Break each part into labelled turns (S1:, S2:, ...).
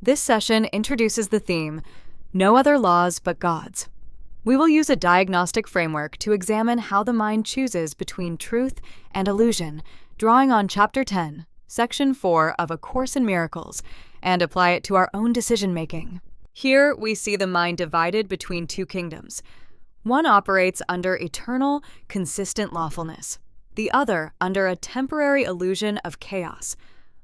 S1: This session introduces the theme, No Other Laws But God's. We will use a diagnostic framework to examine how the mind chooses between truth and illusion, drawing on Chapter 10, Section 4 of A Course in Miracles, and apply it to our own decision-making. Here, we see the mind divided between two kingdoms. One operates under eternal, consistent lawfulness, the other under a temporary illusion of chaos.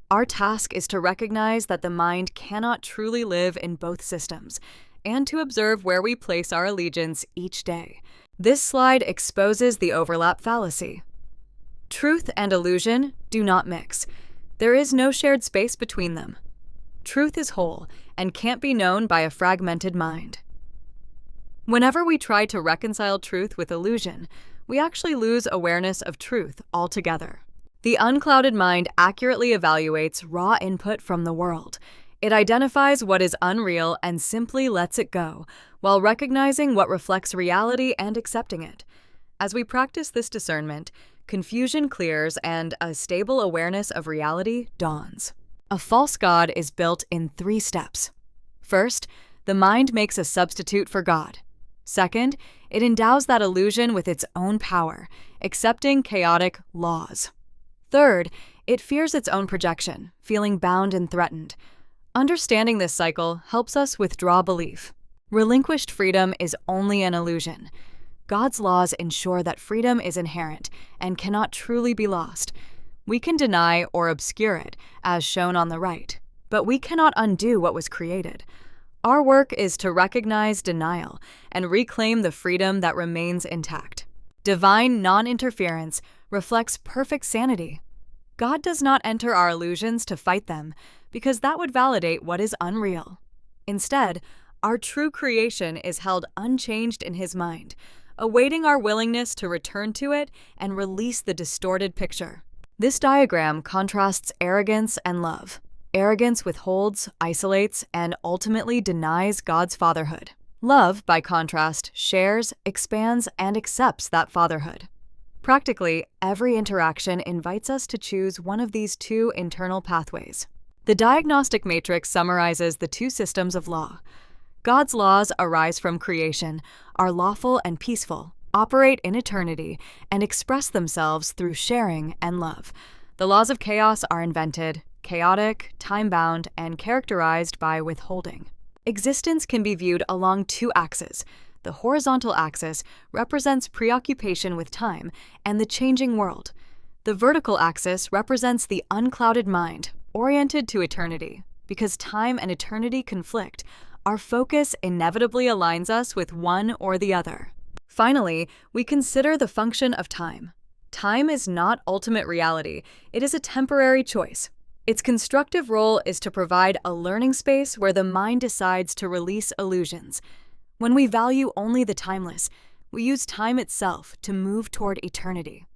S1: Our task is to recognize that the mind cannot truly live in both systems, and to observe where we place our allegiance each day. This slide exposes the overlap fallacy. Truth and illusion do not mix. There is no shared space between them. Truth is whole and can't be known by a fragmented mind. Whenever we try to reconcile truth with illusion, we actually lose awareness of truth altogether. The unclouded mind accurately evaluates raw input from the world. It identifies what is unreal and simply lets it go, while recognizing what reflects reality and accepting it. As we practice this discernment, confusion clears and a stable awareness of reality dawns. A false God is built in 3 steps. First, the mind makes a substitute for God. Second, it endows that illusion with its own power, accepting chaotic laws. Third, it fears its own projection, feeling bound and threatened. Understanding this cycle helps us withdraw belief. Relinquished freedom is only an illusion. God's laws ensure that freedom is inherent and cannot truly be lost. We can deny or obscure it, as shown on the right, but we cannot undo what was created. Our work is to recognize denial and reclaim the freedom that remains intact. Divine non-interference reflects perfect sanity. God does not enter our illusions to fight them, because that would validate what is unreal. Instead, our true creation is held unchanged in His mind, awaiting our willingness to return to it and release the distorted picture. This diagram contrasts arrogance and love. Arrogance withholds, isolates, and ultimately denies God's fatherhood. Love, by contrast, shares, expands, and accepts that fatherhood. Practically, every interaction invites us to choose one of these 2 internal pathways. The diagnostic matrix summarizes the 2 systems of law. God's laws arise from creation, are lawful and peaceful, operate in eternity, and express themselves through sharing and love. The laws of chaos are invented, chaotic, time-bound, and characterized by withholding. Existence can be viewed along 2 axes. The horizontal axis represents preoccupation with time and the changing world. The vertical axis represents the unclouded mind, oriented to eternity. Because time and eternity conflict, our focus inevitably aligns us with one or the other. Finally, we consider the function of time. Time is not ultimate reality, it is a temporary choice. Its constructive role is to provide a learning space where the mind decides to release illusions. When we value only the timeless, we use time itself to move toward eternity.